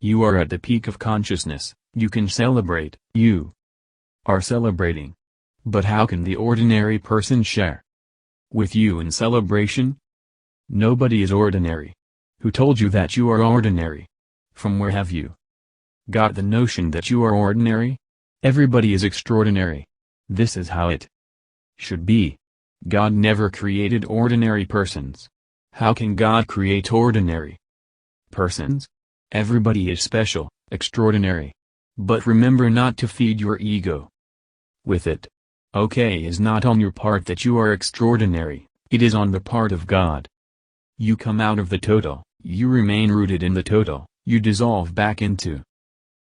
You are at the peak of consciousness, you can celebrate, you are celebrating. But how can the ordinary person share with you in celebration? Nobody is ordinary. Who told you that you are ordinary? From where have you got the notion that you are ordinary? Everybody is extraordinary. This is how it should be. God never created ordinary persons. How can God create ordinary persons? Everybody is special, extraordinary. But remember not to feed your ego with it. Okay is not on your part that you are extraordinary, it is on the part of God. You come out of the total, you remain rooted in the total, you dissolve back into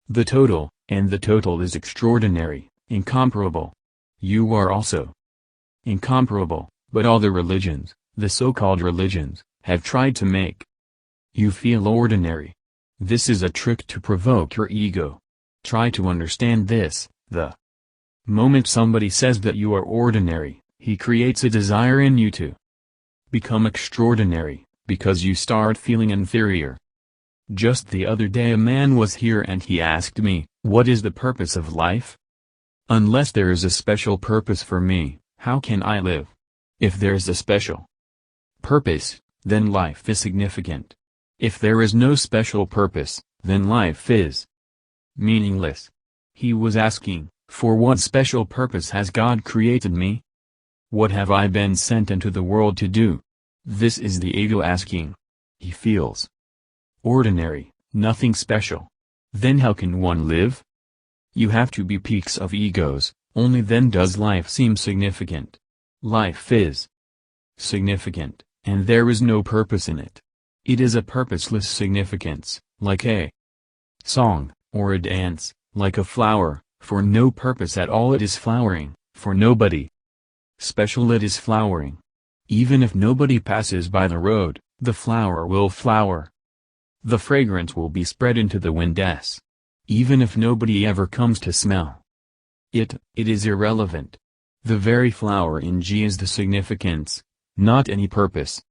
the total, and the total is extraordinary, incomparable. You are also incomparable, but all the religions, the so-called religions, have tried to make you feel ordinary. This is a trick to provoke your ego. Try to understand this. The moment somebody says that you are ordinary, he creates a desire in you to become extraordinary, because you start feeling inferior. Just the other day a man was here and he asked me, what is the purpose of life? Unless there is a special purpose for me, how can I live? If there is a special purpose, then life is significant. If there is no special purpose, then life is meaningless. He was asking, for what special purpose has God created me? What have I been sent into the world to do? This is the ego asking. He feels ordinary, nothing special. Then how can one live? You have to be peaks of egos, only then does life seem significant. Life is significant, and there is no purpose in it. It is a purposeless significance, like a song, or a dance, like a flower, for no purpose at all it is flowering, for nobody special it is flowering. Even if nobody passes by the road, the flower will flower. The fragrance will be spread into the wind. Even if nobody ever comes to smell it, it is irrelevant. The very flower in G is the significance, not any purpose.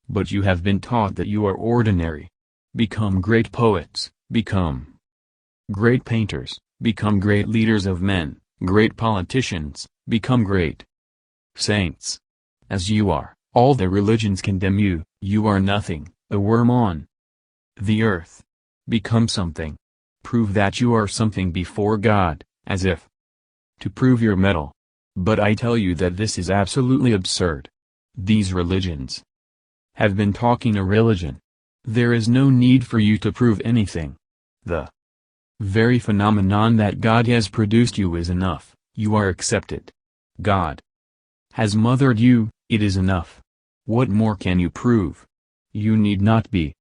But you have been taught that you are ordinary. Become great poets, become great painters, become great leaders of men, great politicians, become great saints. As you are, all the religions condemn you, you are nothing, a worm on the earth. Become something. Prove that you are something before God, as if to prove your mettle. But I tell you that this is absolutely absurd. These religions have been talking a religion. There is no need for you to prove anything. The very phenomenon that God has produced you is enough, you are accepted. God has mothered you, it is enough. What more can you prove? You need not be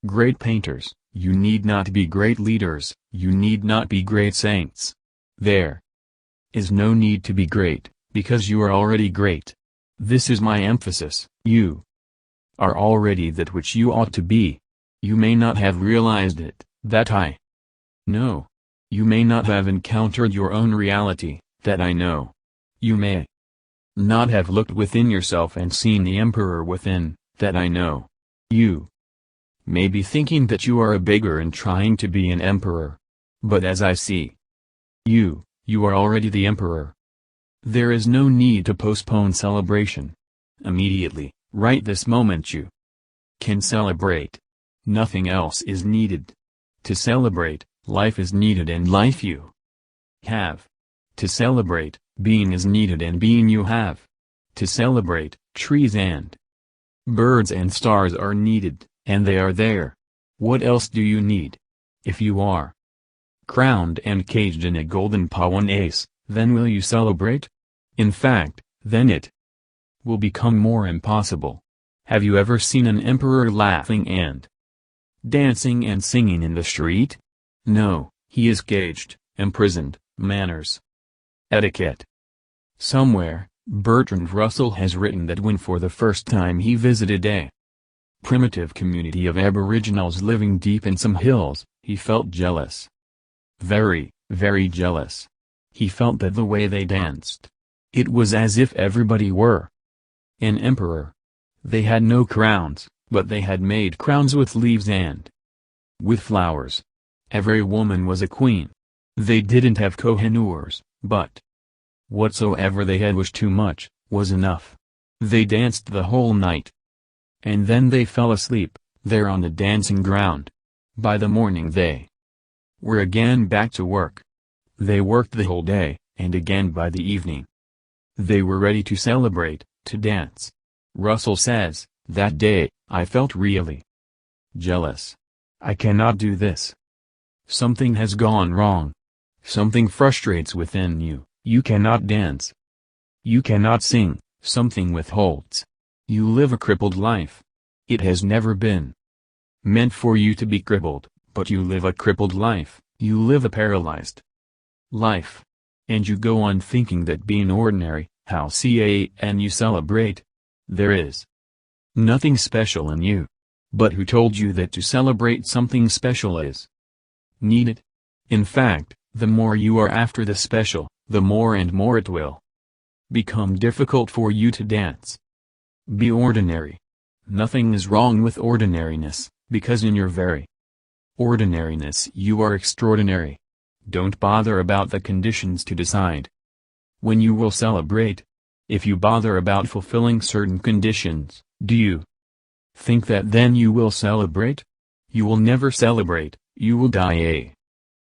great painters, you need not be great leaders, you need not be great saints. There is no need to be great, because you are already great. This is my emphasis, you are already that which you ought to be. You may not have realized it, that I know. You may not have encountered your own reality, that I know. You may not have looked within yourself and seen the emperor within, that I know. You may be thinking that you are a beggar and trying to be an emperor. But as I see you, you are already the emperor. There is no need to postpone celebration. Immediately, right this moment you can celebrate. Nothing else is needed. To celebrate, life is needed and life you have. To celebrate, being is needed and being you have. To celebrate, trees and birds and stars are needed, and they are there. What else do you need? If you are crowned and caged in a golden pawan ace, then will you celebrate? In fact, then it will become more impossible. Have you ever seen an emperor laughing and dancing and singing in the street? No, he is caged, imprisoned. Manners, etiquette. Somewhere, Bertrand Russell has written that when for the first time he visited a primitive community of aboriginals living deep in some hills, he felt jealous. Very, very jealous. He felt that the way they danced, it was as if everybody were an emperor. They had no crowns, but they had made crowns with leaves and with flowers. Every woman was a queen. They didn't have Kohinoors, but whatsoever they had was too much, was enough. They danced the whole night. And then they fell asleep, there on the dancing ground. By the morning they were again back to work. They worked the whole day, and again by the evening they were ready to celebrate, to dance. Russell says, that day, I felt really jealous. I cannot do this. Something has gone wrong. Something frustrates within you. You cannot dance. You cannot sing, something withholds. You live a crippled life. It has never been meant for you to be crippled, but you live a crippled life, you live a paralyzed life. And you go on thinking that being ordinary, how can you celebrate? There is nothing special in you. But who told you that to celebrate something special is needed? In fact, the more you are after the special, the more and more it will become difficult for you to dance. Be ordinary. Nothing is wrong with ordinariness, because in your very ordinariness you are extraordinary. Don't bother about the conditions to decide when you will celebrate. If you bother about fulfilling certain conditions, do you think that then you will celebrate? You will never celebrate, you will die a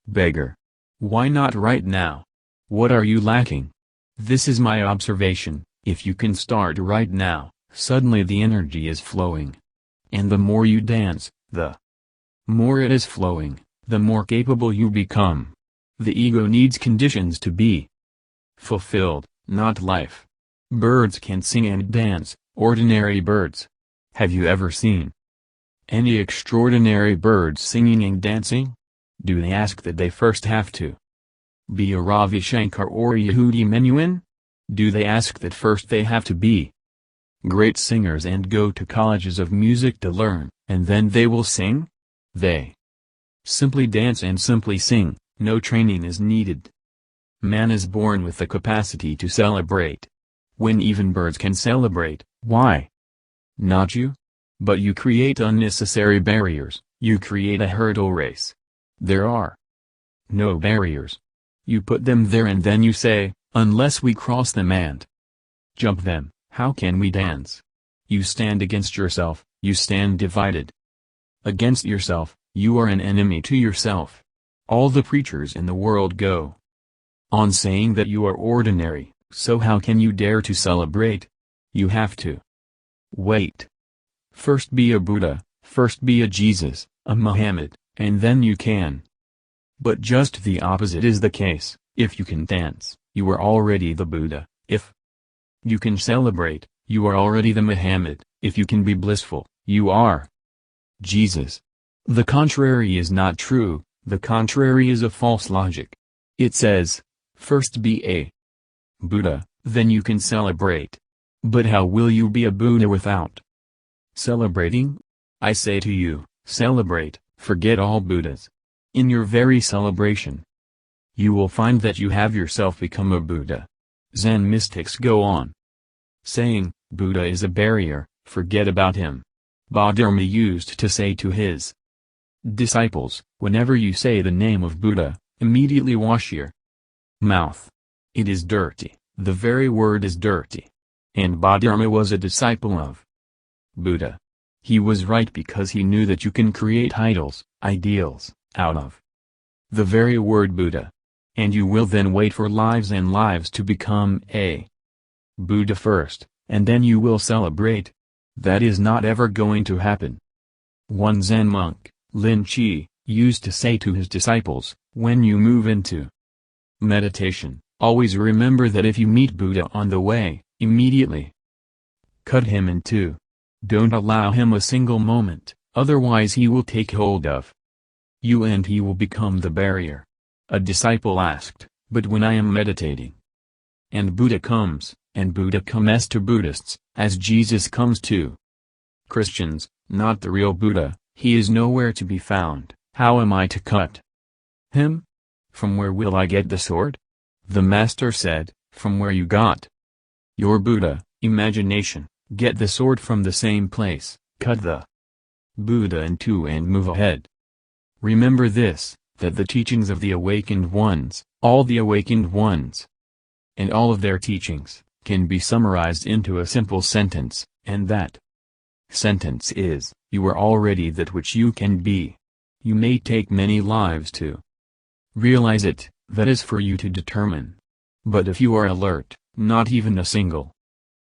beggar. Why not right now? What are you lacking? This is my observation. If you can start right now, suddenly the energy is flowing. And the more you dance, the more it is flowing, the more capable you become. The ego needs conditions to be fulfilled, not life. Birds can sing and dance, ordinary birds. Have you ever seen any extraordinary birds singing and dancing? Do they ask that they first have to be a Ravi Shankar or a Yehudi Menuhin? Do they ask that first they have to be great singers and go to colleges of music to learn, and then they will sing? They simply dance and simply sing, no training is needed. Man is born with the capacity to celebrate. When even birds can celebrate, why not you? But you create unnecessary barriers, you create a hurdle race. There are no barriers. You put them there and then you say, unless we cross them and jump them, how can we dance? You stand against yourself, you stand divided against yourself, you are an enemy to yourself. All the preachers in the world go on saying that you are ordinary, so how can you dare to celebrate? You have to wait. First be a Buddha, first be a Jesus, a Muhammad, and then you can. But just the opposite is the case. If you can dance, you are already the Buddha. If you can celebrate, you are already the Muhammad. If you can be blissful, you are Jesus. The contrary is not true, the contrary is a false logic. It says, first be a Buddha, then you can celebrate. But how will you be a Buddha without celebrating? I say to you, celebrate, forget all Buddhas. In your very celebration, you will find that you have yourself become a Buddha. Zen mystics go on saying, Buddha is a barrier, forget about him. Bodhidharma used to say to his disciples, whenever you say the name of Buddha, immediately wash your mouth. It is dirty, the very word is dirty. And Bodhidharma was a disciple of Buddha. He was right because he knew that you can create idols, ideals, out of the very word Buddha. And you will then wait for lives and lives to become a Buddha first, and then you will celebrate. That is not ever going to happen. One Zen monk, Lin Chi, used to say to his disciples, when you move into meditation, always remember that if you meet Buddha on the way, immediately cut him in two. Don't allow him a single moment, otherwise he will take hold of you and he will become the barrier. A disciple asked, but when I am meditating, and Buddha comes, and Buddha comes to Buddhists, as Jesus comes to Christians, not the real Buddha, he is nowhere to be found, how am I to cut him? From where will I get the sword? The master said, from where you got your Buddha, imagination, get the sword from the same place, cut the Buddha in two and move ahead. Remember this, that the teachings of the awakened ones, all the awakened ones, and all of their teachings, can be summarized into a simple sentence, and that sentence is, you are already that which you can be. You may take many lives to realize it, that is for you to determine. But if you are alert, not even a single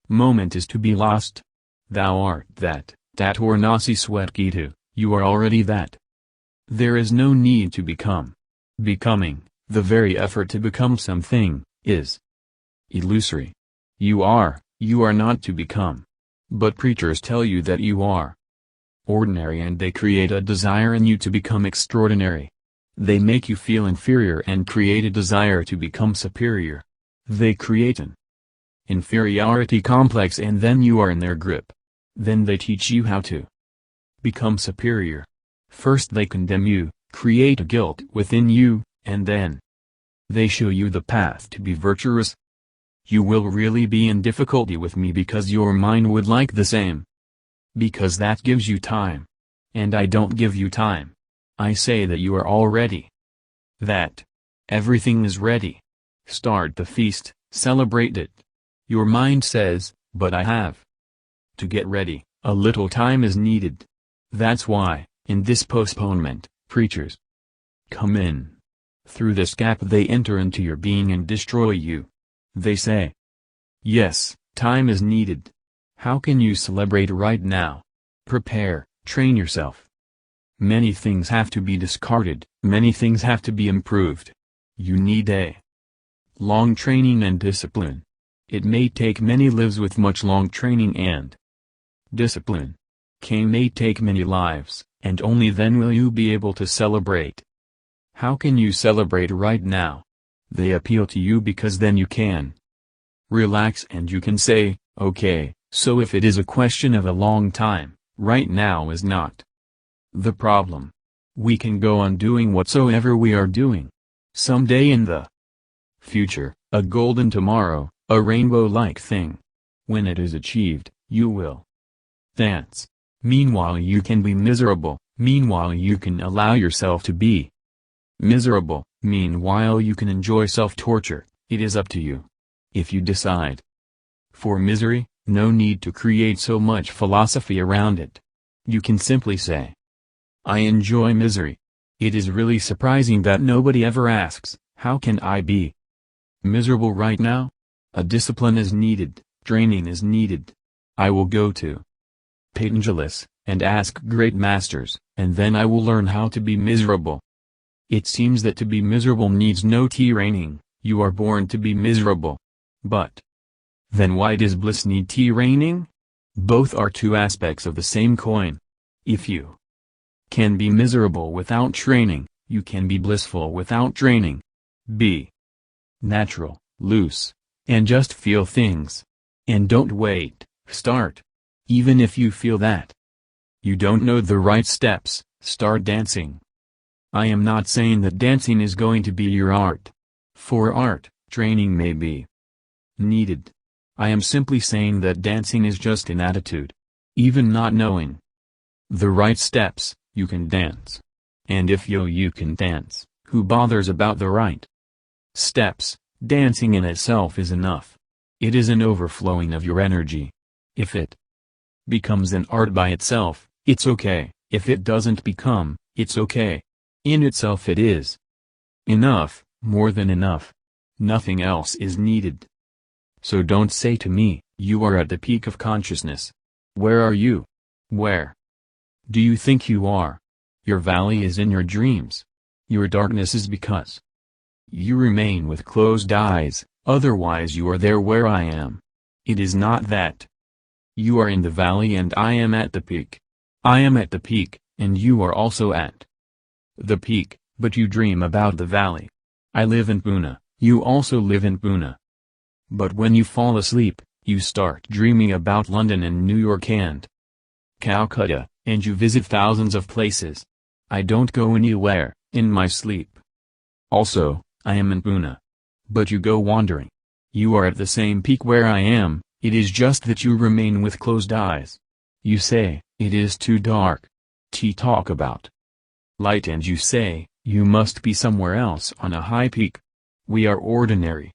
moment is to be lost. Thou art that, tator nasi sweatkitu, you are already that. There is no need to become. Becoming, the very effort to become something, is illusory. You are not to become. But preachers tell you that you are ordinary and they create a desire in you to become extraordinary. They make you feel inferior and create a desire to become superior. They create an inferiority complex and then you are in their grip. Then they teach you how to become superior. First they condemn you, create a guilt within you, and then they show you the path to be virtuous. You will really be in difficulty with me because your mind would like the same. Because that gives you time. And I don't give you time. I say that you are all ready. That everything is ready. Start the feast, celebrate it. Your mind says, but I have to get ready, a little time is needed. That's why, in this postponement, preachers come in. Through this gap they enter into your being and destroy you. They say, yes, time is needed. How can you celebrate right now? Prepare, train yourself. Many things have to be discarded, many things have to be improved. You need a long training and discipline. It may take many lives with much long training and discipline. May take many lives, and only then will you be able to celebrate. How can you celebrate right now? They appeal to you because then you can relax and you can say, okay, so if it is a question of a long time, right now is not the problem. We can go on doing whatsoever we are doing. Someday in the future, a golden tomorrow, a rainbow-like thing. When it is achieved, you will dance. Meanwhile you can be miserable, meanwhile you can allow yourself to be miserable, meanwhile you can enjoy self-torture, it is up to you. If you decide for misery, no need to create so much philosophy around it. You can simply say, I enjoy misery. It is really surprising that nobody ever asks, how can I be miserable right now? A discipline is needed, training is needed. I will go to Patanjalis, and ask great masters, and then I will learn how to be miserable. It seems that to be miserable needs no training, you are born to be miserable. But then why does bliss need training? Both are two aspects of the same coin. If you can be miserable without training, you can be blissful without training. Be natural, loose, and just feel things. And don't wait, start. Even if you feel that you don't know the right steps, start dancing. I am not saying that dancing is going to be your art. For art, training may be needed. I am simply saying that dancing is just an attitude. Even not knowing the right steps, you can dance. And if you can dance, who bothers about the right steps? Dancing in itself is enough. It is an overflowing of your energy. If it becomes an art by itself, it's okay. If it doesn't become, it's okay. In itself it is enough, more than enough. Nothing else is needed. So don't say to me, you are at the peak of consciousness. Where are you? Where do you think you are? Your valley is in your dreams. Your darkness is because you remain with closed eyes, otherwise you are there where I am. It is not that you are in the valley and I am at the peak. I am at the peak, and you are also at the peak, but you dream about the valley. I live in Pune, you also live in Pune. But when you fall asleep, you start dreaming about London and New York and Calcutta, and you visit thousands of places. I don't go anywhere, in my sleep. Also, I am in Pune. But you go wandering. You are at the same peak where I am, it is just that you remain with closed eyes. You say, it is too dark. Talk about light and you say, You must be somewhere else on a high peak. We are ordinary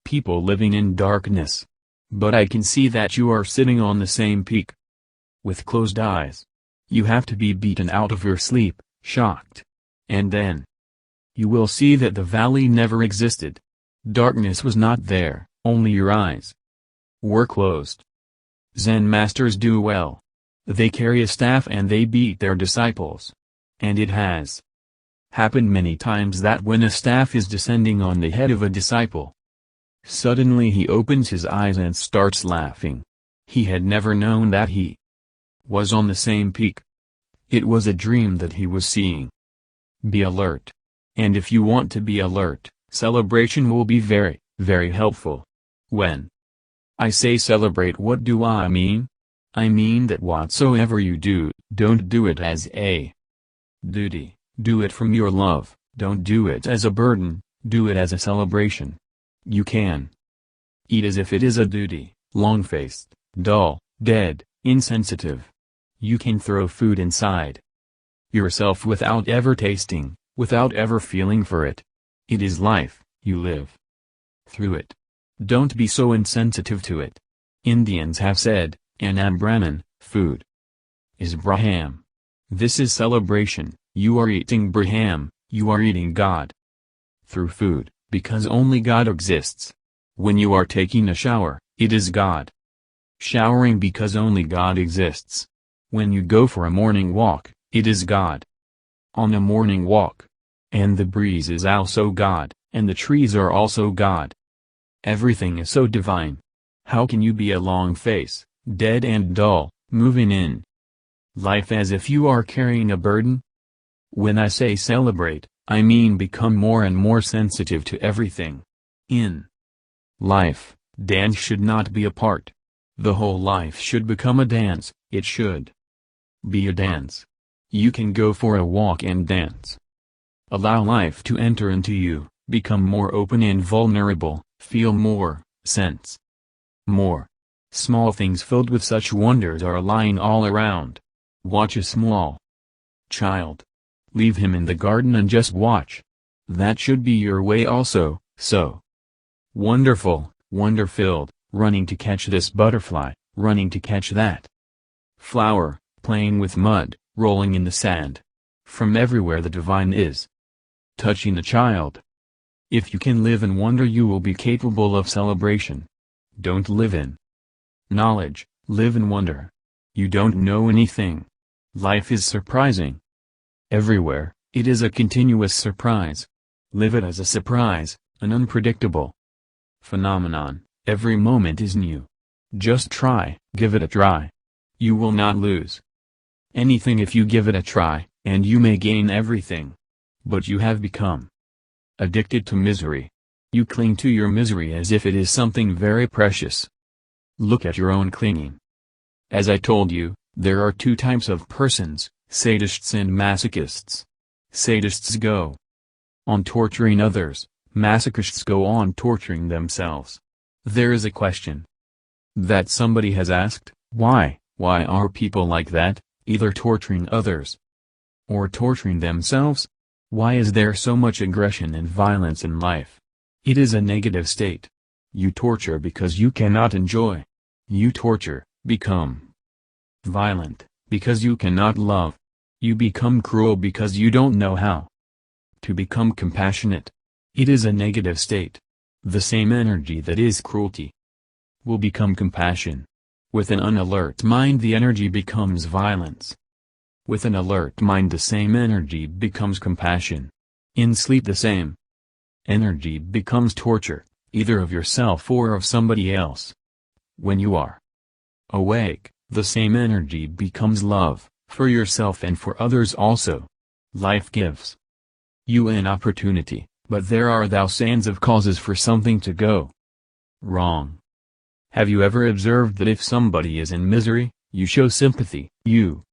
people living in darkness. But I can see that you are sitting on the same peak. With closed eyes. You have to be beaten out of your sleep, shocked. And then you will see that the valley never existed. Darkness was not there, only your eyes were closed. Zen masters do well. They carry a staff and they beat their disciples. And it has happened many times that when a staff is descending on the head of a disciple, suddenly he opens his eyes and starts laughing. He had never known that he was on the same peak. It was a dream that he was seeing. Be alert. And if you want to be alert, celebration will be very, very helpful. When I say celebrate, what do I mean? I mean that whatsoever you do, don't do it as a duty, do it from your love, don't do it as a burden, do it as a celebration. You can eat as if it is a duty, long-faced, dull, dead, insensitive. You can throw food inside yourself without ever tasting, without ever feeling for it. It is life, you live through it. Don't be so insensitive to it. Indians have said, Anam Brahman, food is Braham. This is celebration, you are eating Braham, you are eating God. Through food, because only God exists. When you are taking a shower, it is God. Showering because only God exists. When you go for a morning walk, it is God. On a morning walk. And the breeze is also God, and the trees are also God. Everything is so divine. How can you be a long face, dead and dull, moving in life as if you are carrying a burden? When I say celebrate, I mean become more and more sensitive to everything. In life, dance should not be a part. The whole life should become a dance, it should be a dance. You can go for a walk and dance. Allow life to enter into you, become more open and vulnerable, feel more, sense more. Small things filled with such wonders are lying all around. Watch a small child. Leave him in the garden and just watch. That should be your way also, so wonderful, wonder-filled, running to catch this butterfly, running to catch that flower, playing with mud, rolling in the sand. From everywhere the divine is touching the child. If you can live in wonder, you will be capable of celebration. Don't live in knowledge, live in wonder. You don't know anything. Life is surprising. Everywhere, it is a continuous surprise. Live it as a surprise, an unpredictable phenomenon. Every moment is new. Just try, give it a try. You will not lose anything if you give it a try, and you may gain everything. But you have become addicted to misery. You cling to your misery as if it is something very precious. Look at your own clinging. As I told you, there are two types of persons, sadists and masochists. Sadists go on torturing others, masochists go on torturing themselves. There is a question that somebody has asked, why are people like that, either torturing others or torturing themselves? Why is there so much aggression and violence in life? It is a negative state. You torture because you cannot enjoy. You torture, become violent, because you cannot love. You become cruel because you don't know how to become compassionate. It is a negative state. The same energy that is cruelty will become compassion. With an unalert mind the energy becomes violence. With an alert mind the same energy becomes compassion. In sleep the same energy becomes torture, either of yourself or of somebody else. When you are awake, the same energy becomes love, for yourself and for others also. Life gives you an opportunity, but there are thousands of causes for something to go wrong. Have you ever observed that if somebody is in misery, you show sympathy, you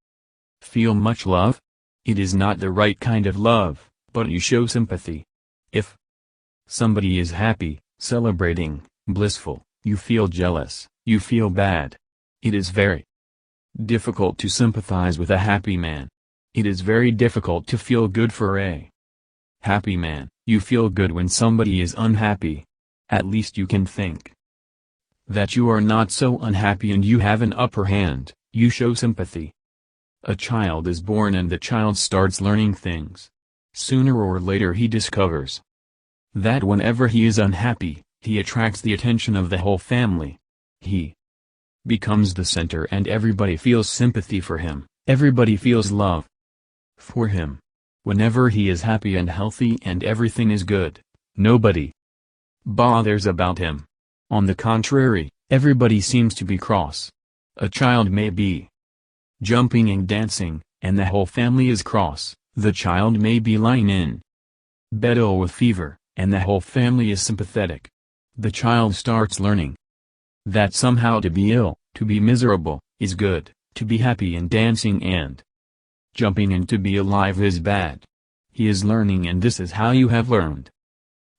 feel much love? It is not the right kind of love, but you show sympathy. If somebody is happy, celebrating, blissful, you feel jealous, you feel bad. It is very difficult to sympathize with a happy man. It is very difficult to feel good for a Happy man, you feel good when somebody is unhappy. At least you can think that you are not so unhappy and you have an upper hand, you show sympathy. A child is born and the child starts learning things. Sooner or later he discovers that whenever he is unhappy, he attracts the attention of the whole family. He becomes the center and everybody feels sympathy for him, everybody feels love for him. Whenever he is happy and healthy and everything is good, nobody bothers about him. On the contrary, everybody seems to be cross. A child may be jumping and dancing, and the whole family is cross. The child may be lying in bed ill with fever, and the whole family is sympathetic. The child starts learning that somehow to be ill, to be miserable, is good, to be happy and dancing and jumping and to be alive is bad. He is learning, and this is how you have learned.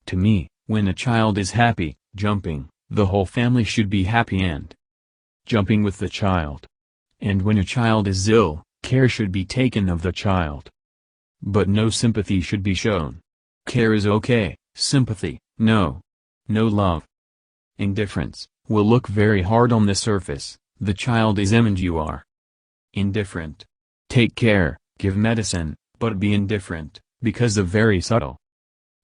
To me, when a child is happy, jumping, the whole family should be happy and jumping with the child. And when a child is ill, care should be taken of the child. But no sympathy should be shown. Care is okay, sympathy, no. No love. Indifference will look very hard on the surface. The child is ill and you are indifferent. Take care, give medicine, but be indifferent, because a very subtle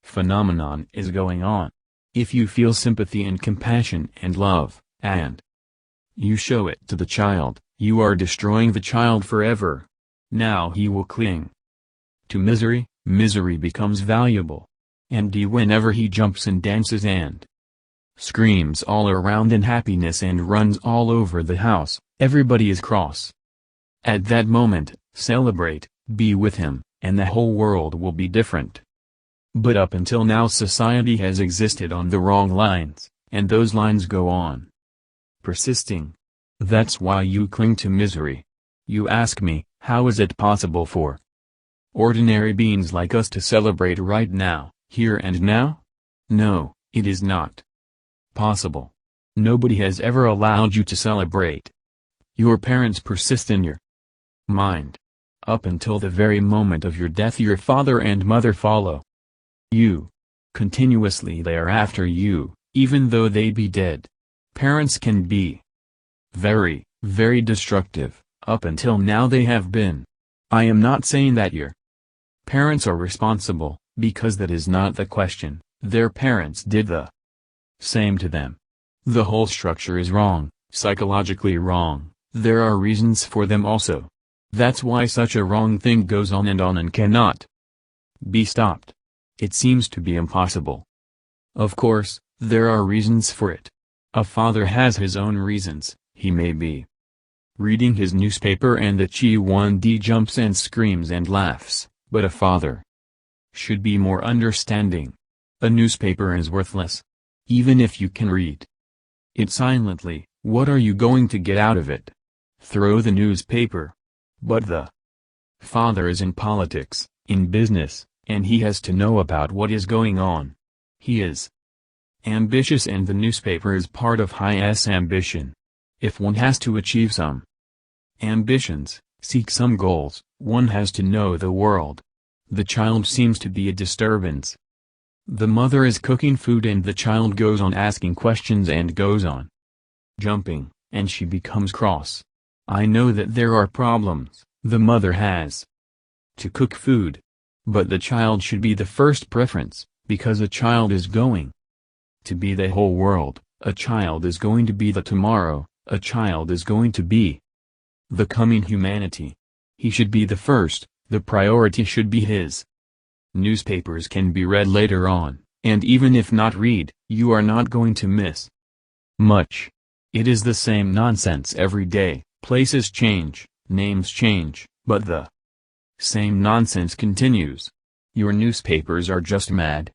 phenomenon is going on. If you feel sympathy and compassion and love, and you show it to the child, you are destroying the child forever. Now he will cling to misery, misery becomes valuable. And whenever he jumps and dances and screams all around in happiness and runs all over the house, everybody is cross. At that moment, celebrate, be with him, and the whole world will be different. But up until now society has existed on the wrong lines, and those lines go on persisting. That's why you cling to misery. You ask me, how is it possible for ordinary beings like us to celebrate right now, here and now? No, it is not possible. Nobody has ever allowed you to celebrate. Your parents persist in your mind. Up until the very moment of your death your father and mother follow you continuously. They are after you, even though they be dead. Parents can be very, very destructive. Up until now they have been. I am not saying that your parents are responsible, because that is not the question. Their parents did the same to them. The whole structure is wrong, psychologically wrong. There are reasons for them also. That's why such a wrong thing goes on and cannot be stopped. It seems to be impossible. Of course, there are reasons for it. A father has his own reasons. He may be reading his newspaper and the Chi1D jumps and screams and laughs, but a father should be more understanding. A newspaper is worthless. Even if you can read it silently, what are you going to get out of it? Throw the newspaper. But the father is in politics, in business, and he has to know about what is going on. He is ambitious and the newspaper is part of his ambition. If one has to achieve some ambitions, seek some goals, one has to know the world. The child seems to be a disturbance. The mother is cooking food and the child goes on asking questions and goes on jumping, and she becomes cross. I know that there are problems. The mother has to cook food. But the child should be the first preference, because a child is going to be the whole world. A child is going to be the tomorrow. A child is going to be the coming humanity. He should be the first, the priority should be his. Newspapers can be read later on, and even if not read, you are not going to miss much. It is the same nonsense every day. Places change, names change, but the same nonsense continues. Your newspapers are just mad.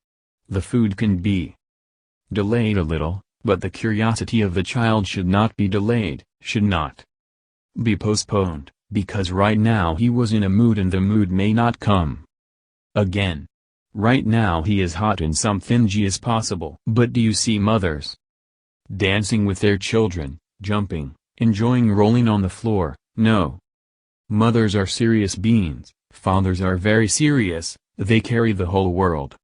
The food can be delayed a little, but the curiosity of the child should not be delayed, should not be postponed, because right now he was in a mood and the mood may not come again. Right now he is hot and something is possible. But do you see mothers dancing with their children, jumping, enjoying rolling on the floor? No. Mothers are serious beings, fathers are very serious, They carry the whole world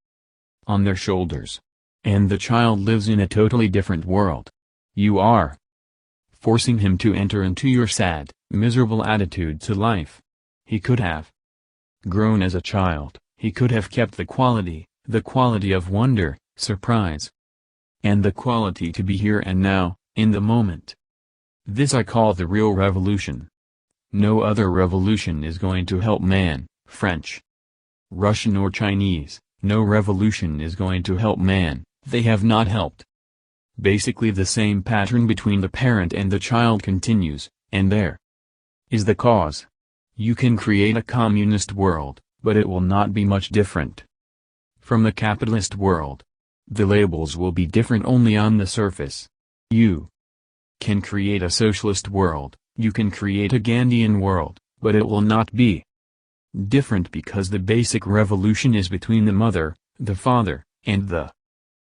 on their shoulders. And the child lives in a totally different world. You are forcing him to enter into your sad, miserable attitude to life. He could have grown as a child, he could have kept the quality of wonder, surprise, and the quality to be here and now, in the moment. This I call the real revolution. No other revolution is going to help man, French, Russian or Chinese. No revolution is going to help man, they have not helped. Basically the same pattern between the parent and the child continues, and there is the cause. You can create a communist world, but it will not be much different from the capitalist world. The labels will be different only on the surface. You can create a socialist world, you can create a Gandhian world, but it will not be different because the basic revolution is between the mother, the father, and the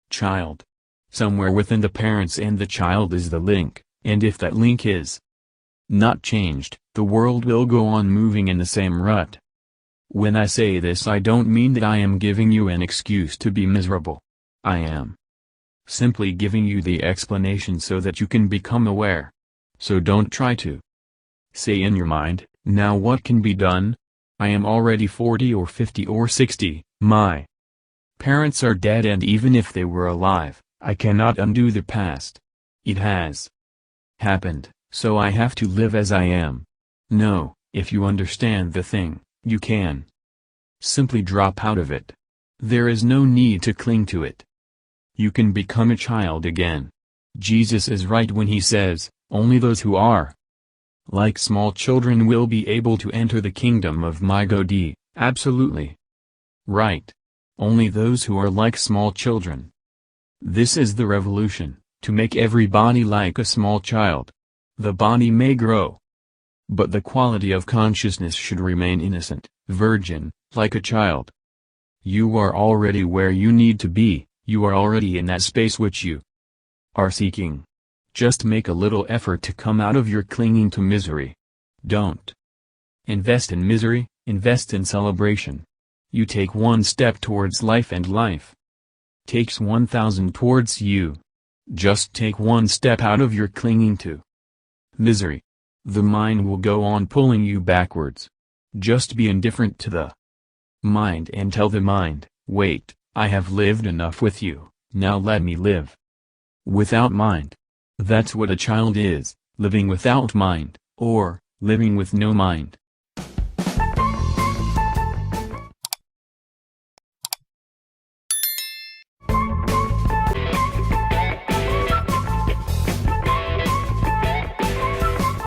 child. Somewhere within the parents and the child is the link, and if that link is not changed, the world will go on moving in the same rut. When I say this, I don't mean that I am giving you an excuse to be miserable. I am simply giving you the explanation so that you can become aware. So don't try to say in your mind, now what can be done? I am already 40 or 50 or 60, my parents are dead, and even if they were alive, I cannot undo the past. It has happened, so I have to live as I am. No, if you understand the thing, you can simply drop out of it. There is no need to cling to it. You can become a child again. Jesus is right when he says, only those who are like small children will be able to enter the kingdom of my God. Absolutely right. Only those who are like small children. This is the revolution, to make everybody like a small child. The body may grow, but the quality of consciousness should remain innocent, virgin, like a child. You are already where you need to be, you are already in that space which you are seeking. Just make a little effort to come out of your clinging to misery. Don't invest in misery, invest in celebration. You take one step towards life and life takes 1,000 towards you. Just take one step out of your clinging to misery. The mind will go on pulling you backwards. Just be indifferent to the mind and tell the mind, wait, I have lived enough with you, now let me live without mind. That's what a child is, living without mind, or living with no mind.